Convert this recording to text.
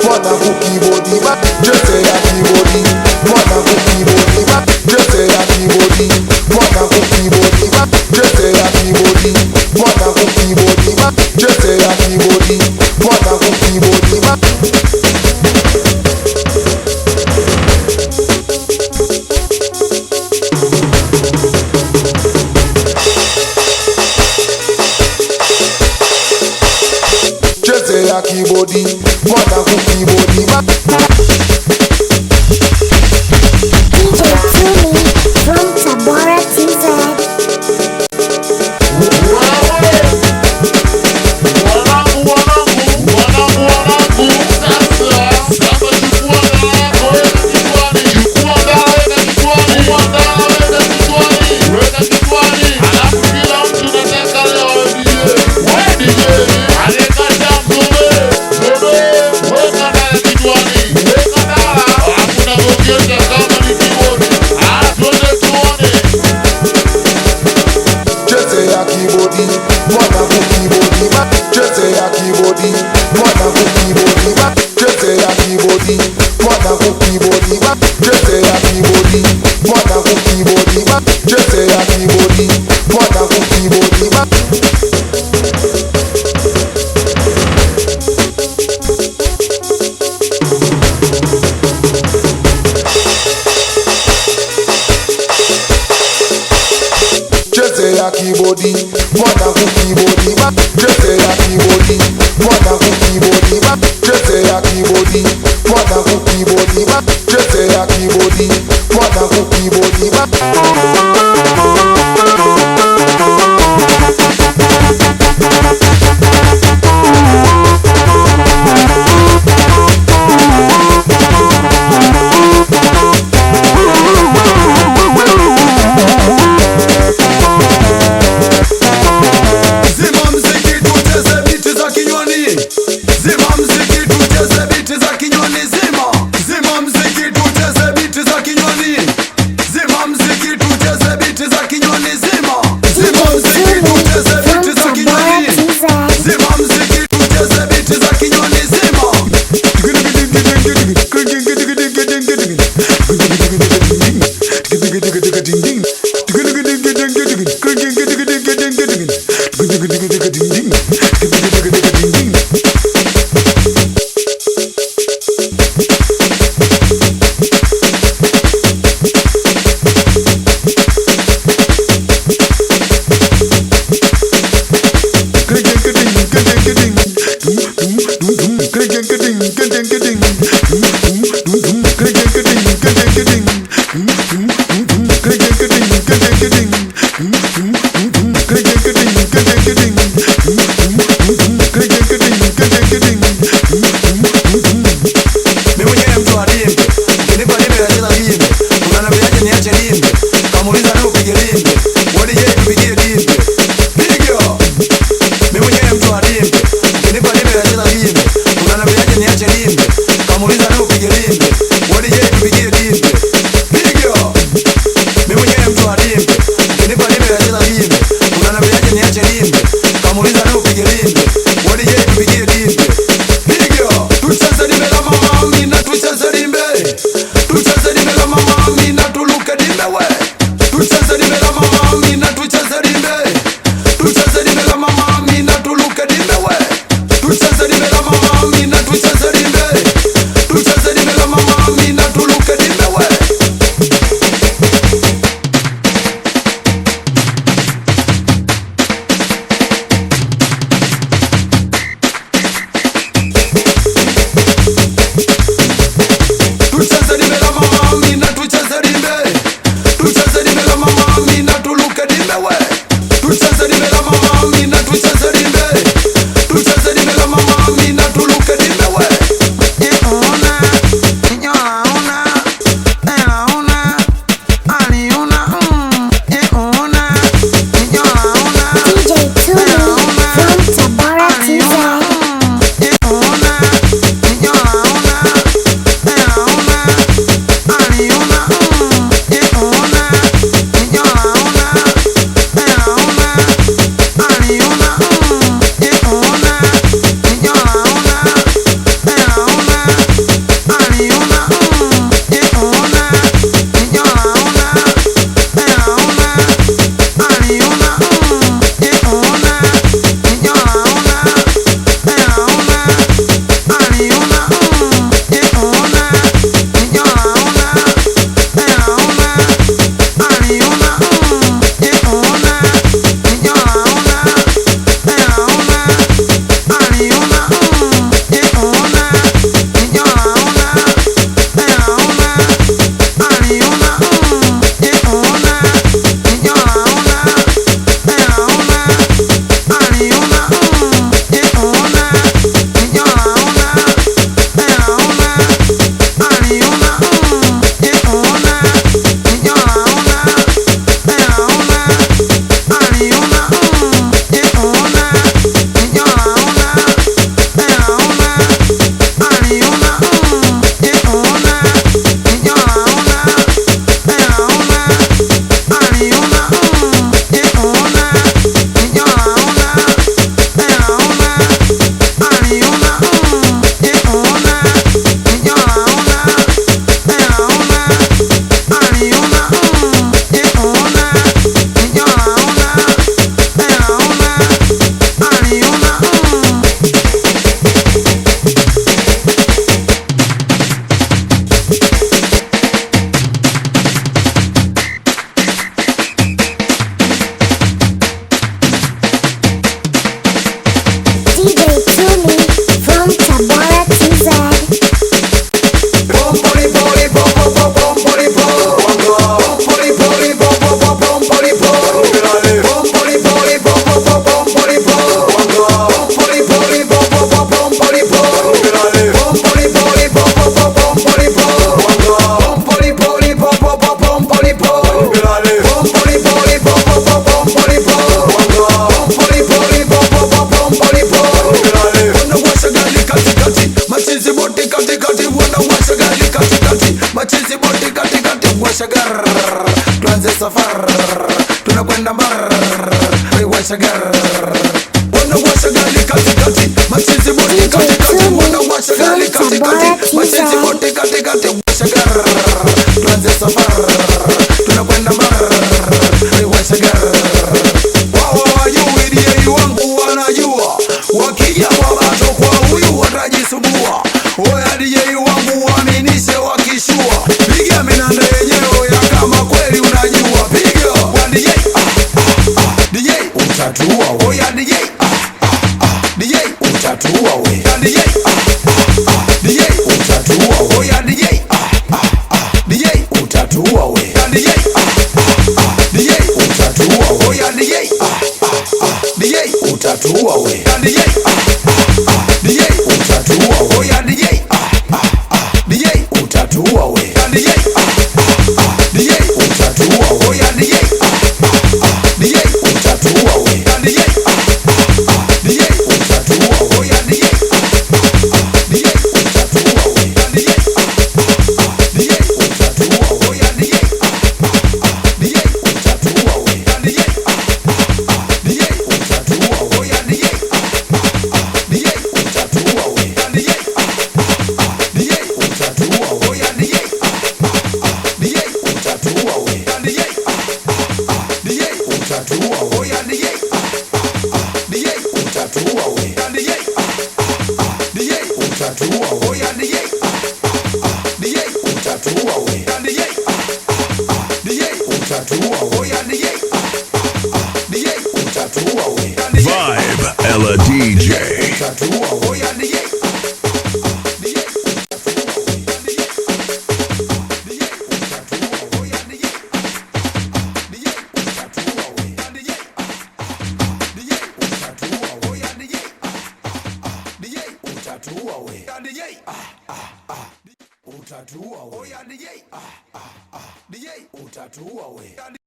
mwanangu kibodi ba, chezea kibodi, mwanangu kibodi ba, chezea kibodi, mwanangu kibodi ba, chezea kibodi, mwanangu kibodi ba, chezea kibodi, mwanangu kibodi ba. Chezea kibodi, mwanangu kibodi ba. DJ Tumi from Tabora TZ. Mwanangu kibodi ba, chezea kibodi, mwanangu kibodi ba, chezea kibodi, mwanangu kibodi ba, chezea kibodi, mwanangu kibodi ba, chezea kibodi, mwanangu kibodi ba. Chezea kibodi, mwanangu kibodi ba, chezea kibodi, mwanangu kibodi ba, chezea kibodi, mwanangu kibodi ba, chezea kibodi, mwanangu kibodi ba. Kamuliza katikati wanawasha gari katikati, machizi boti katikati washa gar. Tuanze safari tunakwenda bar, washa gar. Wanawasha gari katikati, machizi boti katikati, wanawasha gari katikati, machizi boti katikati washa gar. Tuanze safari tunakwenda bar, washa gar. Wao wajui DJ wangu wanajua, wakija wabato kwa huyu watajisubua. Oya DJ wangu waaminishe wakishua, piga minanda yenyewe ya kama kweli unajua. Piga kwa DJ DJ utatua. Oya DJ DJ utatua we. DJ DJ utatua. Oya DJ DJ utatua we. DJ DJ utatua. Oya DJ DJ utatua we. DJ DJ utatua. Oya DJ DJ utatua we. DJ DJ utatua. Oya DJ DJ utatua we. DJ DJ utatua. Oya DJ DJ utatua we. DJ DJ utatua. Oya DJ DJ utatua we. DJ DJ utatua. Oya DJ DJ utatua we. DJ DJ utatua. Oya DJ DJ utatua we. DJ DJ utatua. Oya DJ DJ utatua we. DJ DJ utatua. Oya DJ DJ utatua we. DJ DJ utatua. Oya DJ DJ utatua we. Vibe Ella DJ. Utatua. Oya DJ DJ utatua we. DJ utatua we.